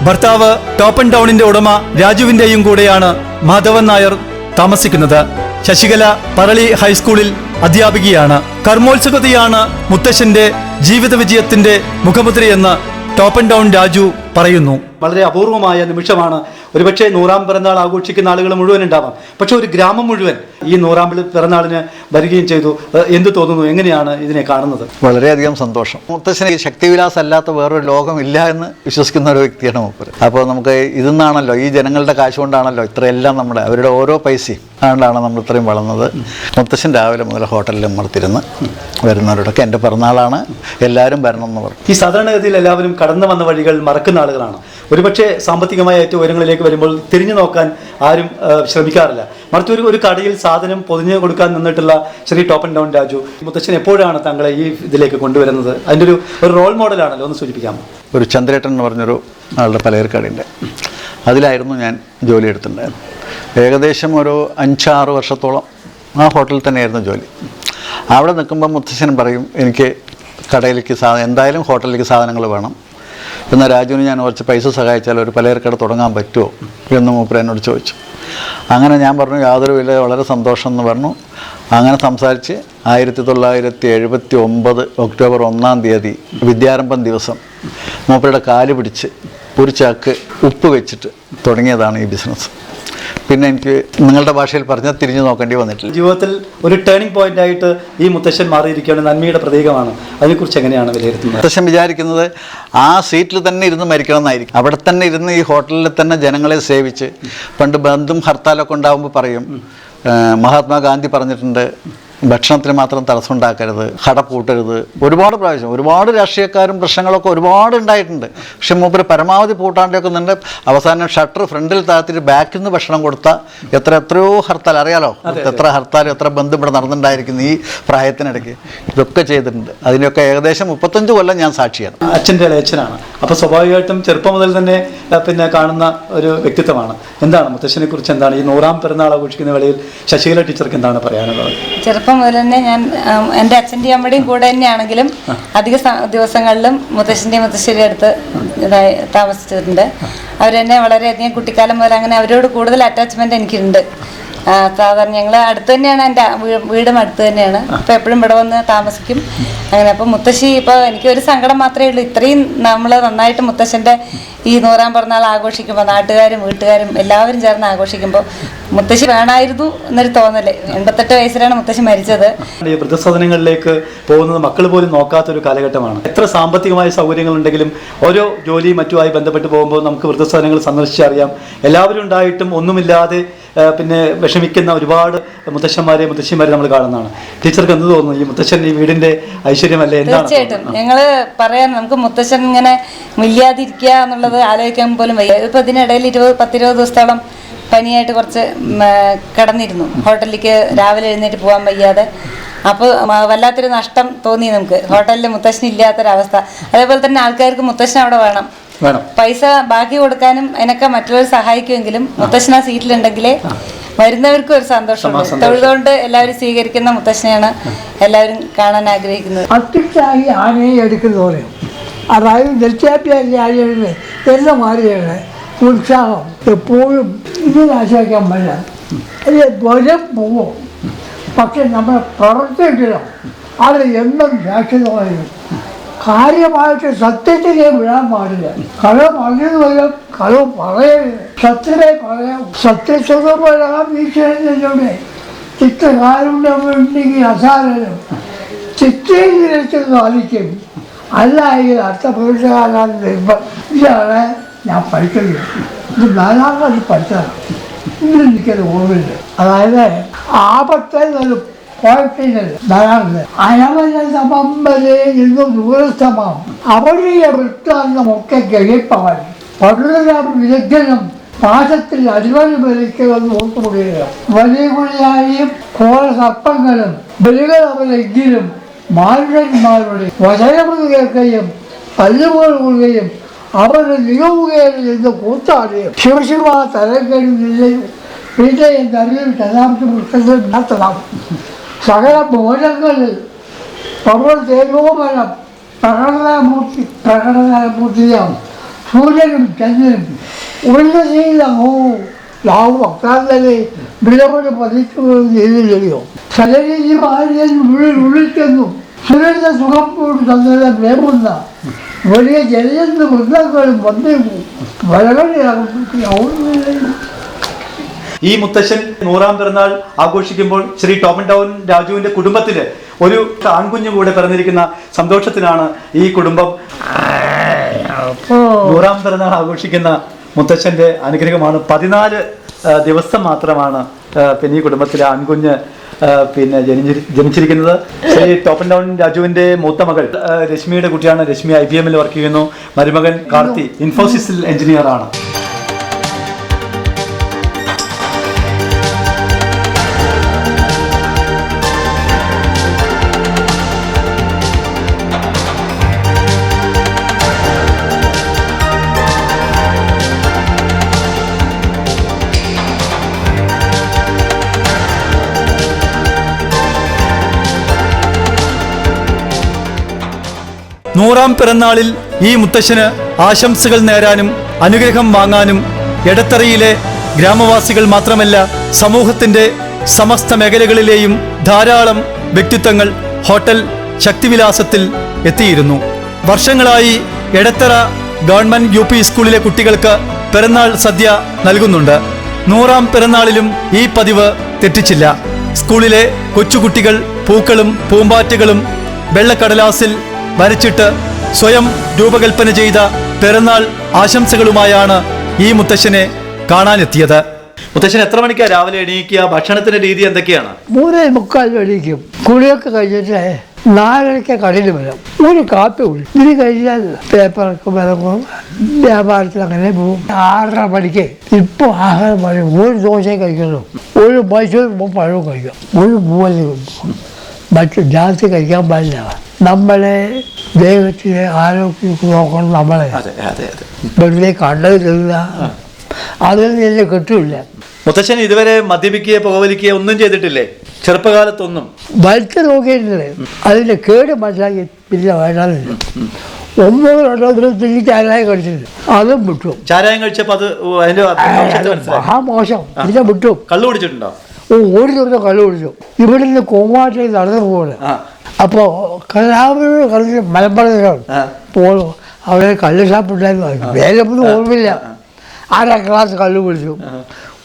ഭർത്താവ് ടോപ്പൻ ടൗണിന്റെ ഉടമ രാജുവിന്റെയും കൂടെയാണ് മാധവൻ നായർ താമസിക്കുന്നത്. ശശികല പറളി ഹൈസ്കൂളിൽ അധ്യാപികയാണ്. കർമ്മോത്സുകതയാണ് മുത്തശ്ശന്റെ ജീവിത വിജയത്തിന്റെ മുഖമുദ്രയെന്ന് ടോപ്പ് ആൻഡ് ഡൗൺ രാജു പറയുന്നു. വളരെ അപൂർവമായ നിമിഷമാണ്. ഒരുപക്ഷെ 100ാം പിറന്നാൾ ആഘോഷിക്കുന്ന ആളുകൾ മുഴുവൻ ഉണ്ടാവാം, പക്ഷെ ഒരു ഗ്രാമം മുഴുവൻ ഈ 100ാം പിറന്നാളിന് വരികയും ചെയ്തു. എന്ത് തോന്നുന്നു, എങ്ങനെയാണ് ഇതിനെ കാണുന്നത്? വളരെയധികം സന്തോഷം. മുത്തശ്ശന് ശക്തിവിലാസം അല്ലാത്ത വേറൊരു ലോകമില്ല എന്ന് വിശ്വസിക്കുന്ന ഒരു വ്യക്തിയാണ് മൂപ്പര്. അപ്പോൾ നമുക്ക് ഇതിന്നാണല്ലോ, ഈ ജനങ്ങളുടെ കാശ് കൊണ്ടാണല്ലോ ഇത്രയെല്ലാം നമ്മുടെ അവരുടെ ഓരോ പൈസയും അതുകൊണ്ടാണ് നമ്മൾ ഇത്രയും വളർന്നത്. മുത്തശ്ശൻ രാവിലെ മുതൽ ഹോട്ടലിൽ അമർത്തിരുന്ന് വരുന്നവരോടൊക്കെ എൻ്റെ പിറന്നാളാണ്, എല്ലാവരും വരണം എന്ന് പറഞ്ഞു. ഈ സാധാരണഗതിയിൽ എല്ലാവരും കടന്നു വന്ന വഴികൾ മറക്കുന്ന ആളുകളാണ്. ഒരുപക്ഷെ സാമ്പത്തികമായ ഏറ്റവും ഉയരങ്ങളിലേക്ക് വരുമ്പോൾ തിരിഞ്ഞു നോക്കാൻ ആരും ശ്രമിക്കാറില്ല. മറിച്ച് ഒരു കടയിൽ സാധനം പൊതിഞ്ഞു കൊടുക്കാൻ നിന്നിട്ടുള്ള Shri top and down Raju, മുത്തശ്ശൻ എപ്പോഴാണ് താങ്കളെ ഈ ഇതിലേക്ക് കൊണ്ടുവരുന്നത്? അതിൻ്റെ ഒരു റോൾ മോഡലാണല്ലോ, ഒന്ന് സൂചിപ്പിക്കാം. ഒരു ചന്ദ്രേട്ടൻ എന്ന് പറഞ്ഞൊരു ആളുടെ പലചരക്കടയുണ്ട്, അതിലായിരുന്നു ഞാൻ ജോലി എടുത്തിട്ടുണ്ടായിരുന്നു. ഏകദേശം ഒരു 5-6 വർഷത്തോളം ആ ഹോട്ടലിൽ തന്നെയായിരുന്നു ജോലി. അവിടെ നിൽക്കുമ്പോൾ മുത്തശ്ശൻ പറയും, എനിക്ക് കടയിലേക്ക് എന്തായാലും ഹോട്ടലിലേക്ക് സാധനങ്ങൾ വേണം, എന്നാൽ രാജുവിന് ഞാൻ കുറച്ച് പൈസ സഹായിച്ചാൽ ഒരു പലചരക്കട തുടങ്ങാൻ പറ്റുമോ എന്ന് മൂപ്പര് എന്നോട് ചോദിച്ചു. അങ്ങനെ ഞാൻ പറഞ്ഞു യാതൊരു വില, വളരെ സന്തോഷം എന്ന് പറഞ്ഞു. അങ്ങനെ സംസാരിച്ച് 1979 ഒക്ടോബർ 1-ാം തീയതി വിദ്യാരംഭം ദിവസം മൂപ്പരുടെ കാല് പിടിച്ച് ഒരു ചാക്ക് ഉപ്പ് വെച്ചിട്ട് തുടങ്ങിയതാണ് ഈ ബിസിനസ്. പിന്നെ എനിക്ക് നിങ്ങളുടെ ഭാഷയിൽ പറഞ്ഞാൽ തിരിഞ്ഞു നോക്കേണ്ടി വന്നിട്ടില്ല. ജീവിതത്തിൽ ഒരു ടേണിംഗ് പോയിന്റ് ആയിട്ട് ഈ മുത്തശ്ശൻ മാറിയിരിക്കുകയാണ്, നന്മയുടെ പ്രതീകമാണ്. അതിനെക്കുറിച്ച് എങ്ങനെയാണ് വിലയിരുത്തുന്നത്? മുത്തശ്ശൻ വിചാരിക്കുന്നത് ആ സീറ്റിൽ തന്നെ ഇരുന്ന് മരിക്കണം എന്നായിരിക്കും. അവിടെ തന്നെ ഇരുന്ന് ഈ ഹോട്ടലിൽ തന്നെ ജനങ്ങളെ സേവിച്ച്, പണ്ട് ബന്ധും ഹർത്താലൊക്കെ ഉണ്ടാകുമ്പോൾ പറയും, മഹാത്മാഗാന്ധി പറഞ്ഞിട്ടുണ്ട് ഭക്ഷണത്തിന് മാത്രം തടസ്സം ഉണ്ടാക്കരുത്, കട പൂട്ടരുത്. ഒരുപാട് പ്രാവശ്യം ഒരുപാട് രാഷ്ട്രീയക്കാരും പ്രശ്നങ്ങളൊക്കെ ഒരുപാട് ഉണ്ടായിട്ടുണ്ട്. പക്ഷെ മൂപ്പര് പരമാവധി പൂട്ടാണ്ടൊക്കെ നിന്നുണ്ട്. അവസാനം ഷട്ടർ ഫ്രണ്ടിൽ താഴ്ത്തിട്ട് ബാക്കിൽ നിന്ന് ഭക്ഷണം കൊടുത്താൽ എത്രയോ ഹർത്താൽ, അറിയാലോ എത്ര ഹർത്താൽ, എത്ര ബന്ധം ഇവിടെ നടന്നിട്ടുണ്ടായിരിക്കുന്നു ഈ പ്രായത്തിനിടയ്ക്ക്. ഇതൊക്കെ ചെയ്തിട്ടുണ്ട്. അതിനൊക്കെ ഏകദേശം 35 കൊല്ലം ഞാൻ സാക്ഷിയാണ്. അച്ഛൻ്റെ അച്ഛനാണ്, അപ്പോൾ സ്വാഭാവികമായിട്ടും ചെറുപ്പം മുതൽ തന്നെ കാണുന്ന ഒരു വ്യക്തിത്വമാണ്. എന്താണ് മുത്തശ്ശനെ കുറിച്ച്, എന്താണ് ഈ 100ാം പിറന്നാൾ ആഘോഷിക്കുന്ന വേളയിൽ ശശികല ടീച്ചർക്ക് എന്താണ് പറയാനുള്ളത്? ചെറുപ്പം മുതൽ തന്നെ ഞാൻ എൻ്റെ അച്ഛൻ്റെയും അമ്മയുടെയും കൂടെ തന്നെയാണെങ്കിലും അധിക ദിവസങ്ങളിലും മുത്തശ്ശൻ്റെയും മുത്തശ്ശിയുടെ അടുത്ത് താമസിച്ചിട്ടുണ്ട്. അവരെന്നെ വളരെയധികം കുട്ടിക്കാലം മുതൽ അങ്ങനെ അവരോട് കൂടുതൽ അറ്റാച്ച്മെൻറ്റ് എനിക്കുണ്ട്. സാധാരണ ഞങ്ങൾ അടുത്ത് തന്നെയാണ്, എൻ്റെ വീടും അടുത്ത് തന്നെയാണ്. അപ്പോൾ എപ്പോഴും ഇവിടെ വന്ന് താമസിക്കും അങ്ങനെ. അപ്പോൾ മുത്തശ്ശി, ഇപ്പോൾ എനിക്കൊരു സങ്കടം മാത്രമേ ഉള്ളൂ, ഇത്രയും നമ്മൾ നന്നായിട്ട് മുത്തശ്ശൻ്റെ ഈ 100ാം പിറന്നാൾ ആഘോഷിക്കുമ്പോൾ നാട്ടുകാരും വീട്ടുകാരും എല്ലാവരും ചേർന്ന് ആഘോഷിക്കുമ്പോൾ മുത്തശ്ശി വേണമായിരുന്നു എന്നൊരു തോന്നല്. 88 വയസ്സിലാണ് മുത്തശ്ശി മരിച്ചത്. ഈ വൃദ്ധസദനങ്ങളിലേക്ക് പോകുന്നത് മക്കൾ പോലും നോക്കാത്തൊരു കാലഘട്ടമാണ്. എത്ര സാമ്പത്തികമായ സൗകര്യങ്ങളുണ്ടെങ്കിലും ഓരോ ജോലിയും മറ്റുമായി ബന്ധപ്പെട്ട് പോകുമ്പോൾ നമുക്ക് വൃദ്ധസദനങ്ങൾ സന്ദർശിച്ചറിയാം. എല്ലാവരും ഉണ്ടായിട്ടും ഒന്നുമില്ലാതെ വിഷമിക്കുന്ന ഒരുപാട് മുത്തശ്ശന്മാരെ മുത്തശ്ശിമാരെ നമ്മൾ കാണുന്നതാണ്. ടീച്ചർക്ക് എന്ത് തോന്നുന്നു, ഈ മുത്തശ്ശൻ ഈ വീടിന്റെ ഐശ്വര്യമല്ലേ? തീർച്ചയായിട്ടും ഞങ്ങൾ പറയാൻ, നമുക്ക് മുത്തശ്ശൻ ഇങ്ങനെ ഇല്ലാതിരിക്കുക എന്നുള്ളത് ആലോചിക്കാൻ പോലും വയ്യ. ഇപ്പോൾ ഇതിനിടയിൽ 10-20 ദിവസത്തോളം പനിയായിട്ട് കുറച്ച് കിടന്നിരുന്നു. ഹോട്ടലിലേക്ക് രാവിലെ എഴുന്നേറ്റ് പോകാൻ വയ്യാതെ. അപ്പോൾ വല്ലാത്തൊരു നഷ്ടം തോന്നി നമുക്ക്, ഹോട്ടലിൽ മുത്തശ്ശൻ ഇല്ലാത്തൊരവസ്ഥ. അതേപോലെ തന്നെ ആൾക്കാർക്ക് മുത്തശ്ശൻ അവിടെ വേണം, പൈസ ബാക്കി കൊടുക്കാനും അതിനൊക്കെ മറ്റുള്ളവർ സഹായിക്കുമെങ്കിലും മുത്തശ്ശൻ ആ സീറ്റിലുണ്ടെങ്കിലേ വരുന്നവർക്കും ഒരു സന്തോഷമുണ്ട്. തൊഴുതുകൊണ്ട് എല്ലാവരും സ്വീകരിക്കുന്ന മുത്തശ്ശനെയാണ് എല്ലാവരും കാണാൻ ആഗ്രഹിക്കുന്നത്. അത്തിച്ചായി ആനയെ എടുക്കുന്ന പോലെ, അതായത് നിത്യാഭ്യാസികളുടെ എല്ലാം മാറിയാണ് ഉത്സാഹം എപ്പോഴും ഇതിനാശ്രയിക്കാൻ പറ്റില്ല. അത് വരും പോവും, പക്ഷെ നമ്മുടെ പ്രവർത്തിക്കണം അത് എന്നും രാക്ഷിതമായിരുന്നു. കാര്യമായിട്ട് സത്യത്തിനെ വിടാൻ പാടില്ല. കളവ് പറഞ്ഞു വരും, കളവ് പറയരുത്, സത്യത്തെ പറയാം. സത്യസ്വതം ഈശ്വരനോടെ ചിത്രകാരുണ്ടെങ്കിൽ അസാരനും ചിത്രയിൽ നിരച്ച് സാധിക്കും, അല്ല എങ്കിൽ അർത്ഥപ്രവേശകാരാണ് നിർബന്ധം. ഇതാണ് ഞാൻ പഠിക്കുന്നത്. ഇത് 4ാം ക്ലാസ്സിൽ പഠിച്ചതാണ്. ഇന്ന് എനിക്കത് ഓർമ്മയില്ല. അതായത് ആപത്തിൽ അയമനസമമ്പലേ എന്നു ദൂരസ്ഥമാം അവരുടെ വൃത്താന്തമൊക്കെ ഗഹിപ്പവൻ പടുതരം വിദഗ്ധനും പാശത്തിൽ അടിവഴി ബലിക്കുമെന്ന് ഓർത്തുകൂടുക. വലിയ കുളിയായും ഘോര സർപ്പങ്ങളും ബലികളവരെങ്കിലും മാനുഷന്മാരുടെ വചനമെന്ന് കേൾക്കുകയും പല്ലുപോലുകയും അവരുടെ നികവുകയും എന്ന് കൂത്താടുകയും ശിവശിവ തലങ്കഴിയും വീട്ടയും തറിയും ശതാബ്ദി പുസ്തകത്തിൽ നടത്തണം. സകല ബോധങ്ങളിൽ പർവ്വത തേജോബലം പ്രകടനമൂർത്തിയാം. സൂര്യനും ചന്ദ്രനും ഉന്നതീലമോ ലാവും അക്രാന്തരെ വിളവട് പതിക്കുകയും ചെയ്തില്ലയോ. സലരീതി ഭാര്യൻ ഉള്ളിൽ ചെന്നു ഇവരുടെ സുഖം തന്നെ പ്രേമുന്ന വലിയ ജനജന്തു വൃന്ദങ്ങളും വന്ന് വരകളിയാകും. ഈ മുത്തശ്ശൻ 100ാം പിറന്നാൾ ആഘോഷിക്കുമ്പോൾ ശ്രീ ടോമൻ ടൗൺ രാജുവിന്റെ കുടുംബത്തില് ഒരു ആൺകുഞ്ഞു കൂടെ പിറന്നിരിക്കുന്ന സന്തോഷത്തിലാണ് ഈ കുടുംബം 100ാം പിറന്നാൾ ആഘോഷിക്കുന്ന മുത്തശ്ശന്റെ അനുഗ്രഹമാണ്. 14 ദിവസം മാത്രമാണ് പിന്നെ ഈ കുടുംബത്തിലെ ആൺകുഞ്ഞ് പിന്നെ ജനിച്ചിരിക്കുന്നത്. ശ്രീ ടോപ്പൻ ടൗൺ രാജുവിന്റെ മൂത്ത മകൾ രശ്മിയുടെ കുട്ടിയാണ്. രശ്മി IBM വർക്ക് ചെയ്യുന്നു. മരുമകൻ കാർത്തി ഇൻഫോസിസിൽ എഞ്ചിനീയർ ആണ്. നൂറാം പിറന്നാളിൽ ഈ മുത്തശ്ശന് ആശംസകൾ നേരാനും അനുഗ്രഹം വാങ്ങാനും എടത്തറയിലെ ഗ്രാമവാസികൾ മാത്രമല്ല സമൂഹത്തിന്റെ സമസ്ത മേഖലകളിലെയും ധാരാളം വ്യക്തിത്വങ്ങൾ ഹോട്ടൽ ശക്തിവിലാസത്തിൽ എത്തിയിരുന്നു. വർഷങ്ങളായി എടത്തറ ഗവൺമെന്റ് UP സ്കൂളിലെ കുട്ടികൾക്ക് പിറന്നാൾ സദ്യ നൽകുന്നുണ്ട്. 100ാം പിറന്നാളിലും ഈ പതിവ് തെറ്റിച്ചില്ല. സ്കൂളിലെ കൊച്ചുകുട്ടികൾ പൂക്കളും പൂമ്പാറ്റകളും വെള്ളക്കടലാസിൽ വരച്ചിട്ട് സ്വയം രൂപകൽപ്പന ചെയ്ത പിറന്നാൾ ആശംസകളുമായാണ് ഈ മുത്തശ്ശനെ കാണാനെത്തിയത്. മുത്തശ്ശൻ എത്ര മണിക്കാണ് രാവിലെ എണീക്കുക? ഭക്ഷണത്തിന്റെ രീതി എന്തൊക്കെയാണ്? 3:45 എണീക്കും. കുളിയൊക്കെ കഴിഞ്ഞിട്ട് 4:30 കടയിൽ വരും. ഒരു കാപ്പി കുടി. ഇത് കഴിഞ്ഞാൽ പേപ്പറൊക്കെ വിലക്കും വ്യാപാരത്തിൽ അങ്ങനെ പോകും. 6:30 മണിക്ക് ഇപ്പോൾ ആഹാരം പറയും. ഒരു ദോശയും കഴിക്കുന്നു, ഒരു മൈസൂർ പഴവും കഴിക്കും, ഒരു പൂവലും മറ്റു ജാസ്തി കഴിക്കാൻ പാടില്ല. നമ്മളെ ദേഹത്തിലെ ആരോഗ്യം നോക്കണം. നമ്മളെ വെറുതെ കണ്ടത് തരില്ല, അതൊന്നും എന്നെ കിട്ടില്ല. മുത്തശ്ശൻ ഇതുവരെ മദ്യപിക്കുകയോ പുകവലിക്കുകയോ ഒന്നും ചെയ്തിട്ടില്ലേ? ചെറുപ്പകാലത്തൊന്നും വലിച്ചു നോക്കിയിട്ടില്ലേ? അതിൻ്റെ കേട് മനസ്സിലാക്കി പിന്നെ വേണ്ടാന്നില്ല. 9 ചാരായം കഴിച്ചിട്ട് അതും വിട്ടു. ചാരായം കഴിച്ചപ്പോൾ മോശം. പിന്നെ വിട്ടു. കള്ളു കുടിച്ചിട്ടുണ്ടോ? ഒരു ദിവസം കള്ളു കുടിച്ചു. ഇവിടെ നിന്ന് കോങ്ങാട്ടിൽ നടന്നു പോലെ. അപ്പോൾ കലാപുരം കളിച്ച് മലമ്പുറം പോകും. അവിടെ കള്ള് ഷാപ്പുണ്ടായിരുന്നു. വേലൊന്നും ഓർമ്മയില്ല. 1/2 ഗ്ലാസ് കള്ളു കുടിച്ചു.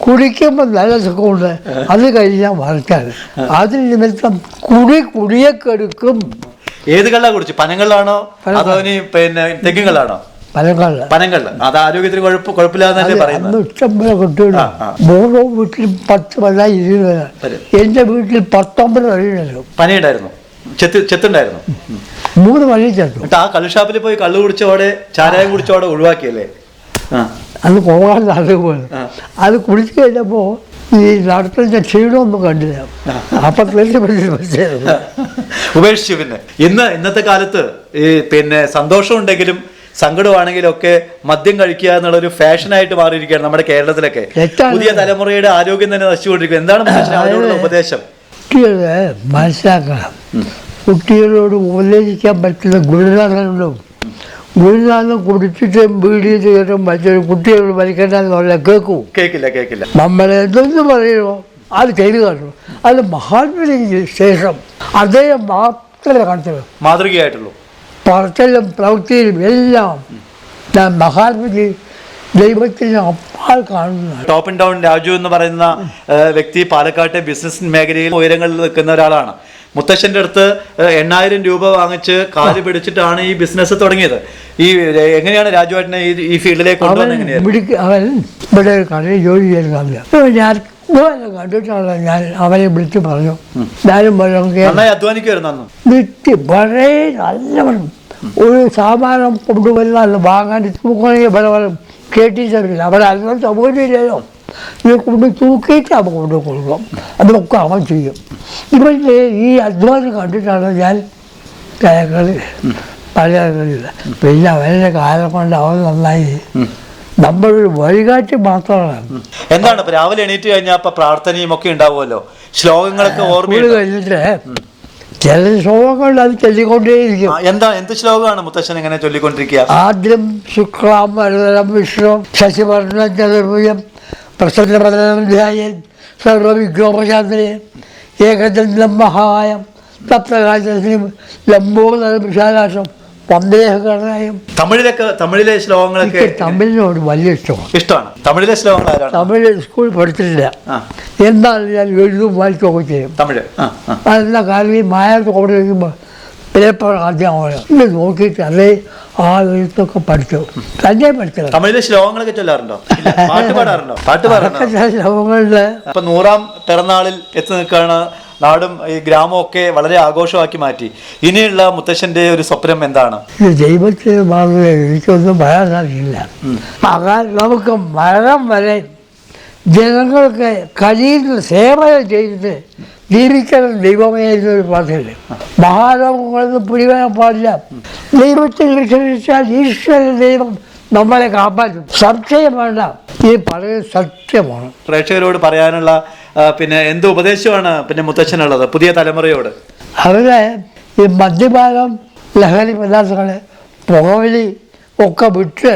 കുടിക്കുമ്പോൾ നല്ല സുഖമുണ്ട്. അത് കഴിഞ്ഞാൽ മറക്കാൻ. അതിന് നിമിത്തം കുടിയൊക്കെ എടുക്കും. ഏത് കള്ളാ കുടിച്ചു? പനങ്കള്ളാണോ അതോ പിന്നെ തെങ്ങിൻ കള്ളാണോ? പനങ്കള്ള്. അത് ആരോഗ്യത്തിന് കുഴപ്പമില്ലാന്നല്ലേ പറയുന്നത്. ഇഷ്ടം പോലെ കിട്ടുമല്ലോ. 3 വീട്ടിൽ 10 വല്ല 20 വരെ. എൻ്റെ വീട്ടിൽ 19 വഴിയുണ്ടല്ലോ. പനിയുണ്ടായിരുന്നു, ചെത്തുണ്ടായിരുന്നു. 3 വഴി ചെത്തു. ആ കള്ളുഷാപ്പിൽ പോയി കള്ളു കുടിച്ചോടെ ചാരായം കുടിച്ചോടെ ഒഴിവാക്കിയല്ലേ? അത് പോകാൻ നല്ലപോലെ. അത് കുടിച്ചു കഴിഞ്ഞപ്പോൾ ഈ നടത്തുന്ന ക്ഷീണമൊന്നും കണ്ടില്ല. അപ്പം ഉപേക്ഷിച്ചു. പിന്നെ ഇന്നത്തെ കാലത്ത് ഈ പിന്നെ സന്തോഷം ഉണ്ടെങ്കിലും സങ്കടമാണെങ്കിലും ഒക്കെ മദ്യം കഴിക്കുക എന്നുള്ളൊരു ഫാഷനായിട്ട് മാറിയിരിക്കുകയാണ് നമ്മുടെ കേരളത്തിലൊക്കെ. പുതിയ തലമുറയുടെ ആരോഗ്യം തന്നെ നശിച്ചുകൊണ്ടിരിക്കുക. എന്താണ് അവരോടുള്ള ഉപദേശം? കുട്ടികളെ മനസ്സിലാക്കണം. കുട്ടികളോട് ഉപദേശിക്കാൻ പറ്റുന്ന ഗുരുനാഥനുണ്ടോ? ഗുരുനാഥൻ കുടിച്ചിട്ട് വീഡിയോ ചെയ്തിട്ടും മറ്റൊരു കുട്ടികളോട് വലിക്കണ്ടെന്ന് പറഞ്ഞാൽ കേൾക്കില്ല. നമ്മളെന്തൊന്ന് പറയുമോ അത് ചെയ്തു കാട്ടുള്ളൂ. അത് മഹാത്മജിക്ക് ശേഷം അദ്ദേഹം മാത്രമേ കാണിച്ചുള്ളൂ. മാതൃകയായിട്ടുള്ളൂ. പറച്ചിലും പ്രവൃത്തിയിലും എല്ലാം ഞാൻ മഹാത്മജി ദൈവത്തിന് അപ്പാൽ കാണുന്നതാണ്. ടോപ്പൻ ടൗൺ രാജു എന്ന് പറയുന്ന വ്യക്തി പാലക്കാട്ടെ ബിസിനസ് മേഖലയിൽ ഉയരങ്ങളിൽ നിൽക്കുന്ന ഒരാളാണ്. മുത്തശ്ശൻ്റെ അടുത്ത് 8000 രൂപ വാങ്ങിച്ച് കാല് പിടിച്ചിട്ടാണ് ഈ ബിസിനസ് തുടങ്ങിയത്. ഈ എങ്ങനെയാണ് രാജുവേട്ടനെ ഈ ഫീൽഡിലേക്ക് കൊണ്ടുവന്നത്? അവൻ ഇവിടെ ഒരു കടയിൽ ജോലി ചെയ്യുന്നില്ല. ഞാൻ കണ്ടിട്ടാണ് ഞാൻ അവനെ വിളിച്ച് പറഞ്ഞു. ഞാനും നന്നായി അധ്വാനിക്കുമായിരുന്നു. വിറ്റ് വളരെ നല്ലവണ്ണം ഒരു സാമാനം കൊണ്ടുവരുന്ന വാങ്ങാൻ ബലവരം കേട്ടിട്ടില്ല. അവരെ അല്പം സൗകര്യമില്ലല്ലോ. ഇത് കൊണ്ട് തൂക്കിയിട്ട് അവൻ കൊണ്ട് കൊടുക്കും. അതൊക്കെ അവൻ ചെയ്യും. ഇവൻ്റെ ഈ അധ്വാനം കണ്ടിട്ടാണ് ഞാൻ പലകളില്ല. പിന്നെ അവൻ്റെ കാലം കൊണ്ട് അവൻ നന്നായി. നമ്മളൊരു വഴികാട്ടി മാത്രമാണ്. എന്താണ് രാവിലെ എണീറ്റ് കഴിഞ്ഞാൽ ഇപ്പൊ പ്രാർത്ഥനയും ഒക്കെ ഉണ്ടാവുമല്ലോ, ശ്ലോകങ്ങളൊക്കെ ഓർമ്മ കഴിഞ്ഞിട്ട് ചില ശ്ലോകങ്ങൾ അത് ചൊല്ലിക്കൊണ്ടേയിരിക്കും. എന്ത് ശ്ലോകമാണ് മുത്തശ്ശൻ എങ്ങനെ ചൊല്ലിക്കൊണ്ടിരിക്കുക? ആദ്യം ശുക്ലാം വരദരം വിഷ്ണു ശശിവർണ്ണ ചതുർഭുജം പ്രസന്നപദം ധ്യായൻ സർവവിഘ്നോപശാന്തേ ഏകദന്തം മഹായം സപ്തകാശം ലംബോദര വിശാലാക്ഷം വന്ദേഹകരണയും. തമിഴിലെ ശ്ലോകങ്ങളൊക്കെ എനിക്ക് തമിഴിനോട് വലിയ ഇഷ്ടമാണ്. ഇഷ്ടമാണ്. തമിഴിലെ ശ്ലോകങ്ങൾ ആരാണ്? തമിഴ് സ്കൂളിൽ പഠിച്ചിട്ടില്ല, എന്താണ് ഞാൻ എഴുതും വായിക്കുകയൊക്കെ ചെയ്യും. തമിഴ് അതെല്ലാം കാലം ഈ മായത്ത് കൊണ്ട് വയ്ക്കുമ്പോൾ പേപ്പർ ആദ്യം ഇത് നോക്കിയിട്ട് അതേ ആ എഴുത്തൊക്കെ പഠിച്ചു, തന്നെ പഠിച്ചത്. തമിഴിലെ ശ്ലോകങ്ങളൊക്കെ ചൊല്ലാറുണ്ടോ? പാട്ട് പാടാറുണ്ടോ? പാട്ട് പാടാറുണ്ടോ? ചില ശ്ലോകങ്ങളില് ഇപ്പൊ 100ാം പിറന്നാളിൽ എത്തി നിൽക്കുകയാണ്. നാടും ഈ ഗ്രാമമൊക്കെ വളരെ ആഘോഷമാക്കി മാറ്റി. ഇനിയുള്ള മുത്തശ്ശന്റെ ഒരു സ്വപ്നം എന്താണ്? ഇത് ദൈവത്തിന് മാത്രമേ എനിക്കൊന്നും പറയാൻ സാധിക്കില്ല. നമുക്ക് മരണം വരെ ജനങ്ങൾക്ക് കഴിയുന്ന സേവനം ചെയ്തിട്ട് ജീവിക്കണം ദൈവമേ എന്നൊരു പ്രാർത്ഥന. മഹാരോഗങ്ങളൊന്നും പിടിവരാൻ പാടില്ല. ദൈവത്തിൽ വിശ്വസിച്ചാൽ ഈശ്വര ദൈവം നമ്മളെ കാപ്പാറ്റും, സംശയം വേണ്ട. ഈ പറയുന്നത് സത്യമാണ്. പ്രേക്ഷകരോട് പറയാനുള്ള പിന്നെ എന്ത് ഉപദേശമാണ് പിന്നെ മുത്തച്ഛനുള്ളത് പുതിയ തലമുറയോട്? അവരെ ഈ മദ്യപാനം, ലഹരി പദാർത്ഥങ്ങൾ, പുകവലി ഒക്കെ വിട്ട്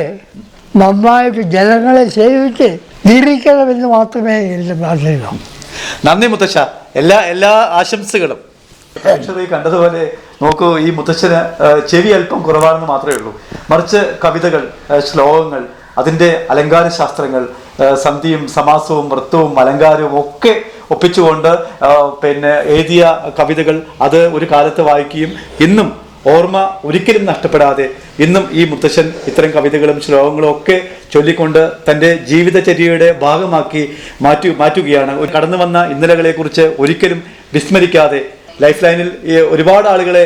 നന്നായിട്ട് ജനങ്ങളെ സേവിച്ച് ജീവിക്കണമെന്ന് മാത്രമേ എൻ്റെ പ്രാർത്ഥന. നന്ദി മുത്തശ്ശ. എല്ലാ ആശംസകളും. പ്രേക്ഷകർ കണ്ടതുപോലെ നോക്കൂ, ഈ മുത്തച്ഛന് ചെവി അല്പം കുറവാണെന്ന് മാത്രമേ ഉള്ളൂ. മറിച്ച് കവിതകൾ, ശ്ലോകങ്ങൾ, അതിൻ്റെ അലങ്കാര ശാസ്ത്രങ്ങൾ, സന്ധിയും സമാസവും വൃത്തവും അലങ്കാരവും ഒക്കെ ഒപ്പിച്ചുകൊണ്ട് പിന്നെ എഴുതിയ കവിതകൾ അത് ഒരു കാലത്ത് വായിക്കുകയും ഇന്നും ഓർമ്മ ഒരിക്കലും നഷ്ടപ്പെടാതെ ഇന്നും ഈ മുത്തശ്ശൻ ഇത്തരം കവിതകളും ശ്ലോകങ്ങളും ഒക്കെ ചൊല്ലിക്കൊണ്ട് തൻ്റെ ജീവിതചര്യയുടെ ഭാഗമാക്കി മാറ്റുകയാണ്. കടന്നു വന്ന ഇന്നലകളെക്കുറിച്ച് ഒരിക്കലും വിസ്മരിക്കാതെ ലൈഫ് ലൈനിൽ ഒരുപാട് ആളുകളെ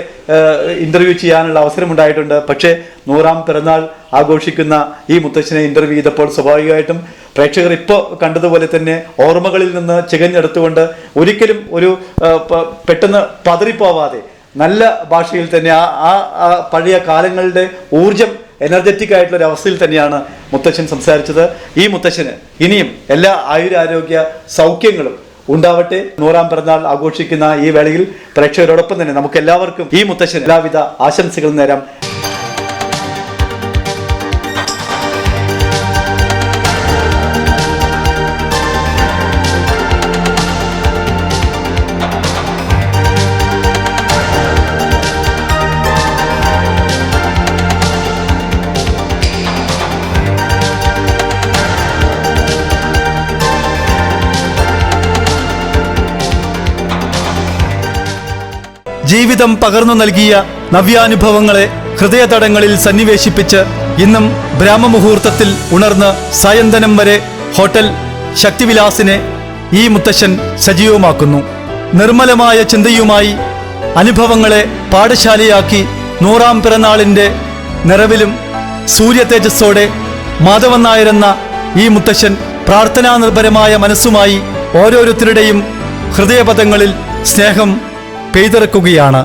ഇൻ്റർവ്യൂ ചെയ്യാനുള്ള അവസരമുണ്ടായിട്ടുണ്ട്. പക്ഷേ 100ാം പിറന്നാൾ ആഘോഷിക്കുന്ന ഈ മുത്തച്ഛനെ ഇൻ്റർവ്യൂ ചെയ്തപ്പോൾ സ്വാഭാവികമായിട്ടും പ്രേക്ഷകർ ഇപ്പോൾ കണ്ടതുപോലെ തന്നെ ഓർമ്മകളിൽ നിന്ന് ചികഞ്ഞെടുത്തുകൊണ്ട് ഒരിക്കലും ഒരു പെട്ടെന്ന് പതറിപ്പോവാതെ നല്ല ഭാഷയിൽ തന്നെ ആ പഴയ കാലങ്ങളുടെ ഊർജം എനർജറ്റിക് ആയിട്ടുള്ള ഒരു അവസ്ഥയിൽ തന്നെയാണ് മുത്തച്ഛൻ സംസാരിച്ചത്. ഈ മുത്തച്ഛന് ഇനിയും എല്ലാ ആയുരാരോഗ്യ സൗഖ്യങ്ങളും ഉണ്ടാവട്ടെ. 100ാം പിറന്നാൾ ആഘോഷിക്കുന്ന ഈ വേളയിൽ പ്രേക്ഷകരോടൊപ്പം തന്നെ നമുക്ക് എല്ലാവർക്കും ഈ മുത്തച്ഛന് എല്ലാവിധ ആശംസകൾ നേരാം. ജീവിതം പകർന്നു നൽകിയ നവ്യാനുഭവങ്ങളെ ഹൃദയതടങ്ങളിൽ സന്നിവേശിപ്പിച്ച് ഇന്നും ബ്രാഹ്മമുഹൂർത്തത്തിൽ ഉണർന്ന് സായന്തനം വരെ ഹോട്ടൽ ശക്തിവിലാസിനെ ഈ മുത്തശ്ശൻ സജീവമാക്കുന്നു. നിർമ്മലമായ ചിന്തയുമായി അനുഭവങ്ങളെ പാഠശാലയാക്കി 100ാം പിറന്നാളിൻ്റെ നിറവിലും സൂര്യ തേജസ്സോടെ മാധവൻ നായരെന്ന ഈ മുത്തശ്ശൻ പ്രാർത്ഥനാനിർഭരമായ മനസ്സുമായി ഓരോരുത്തരുടെയും ഹൃദയപഥങ്ങളിൽ സ്നേഹം പെയ്തിറക്കുകയാണ്.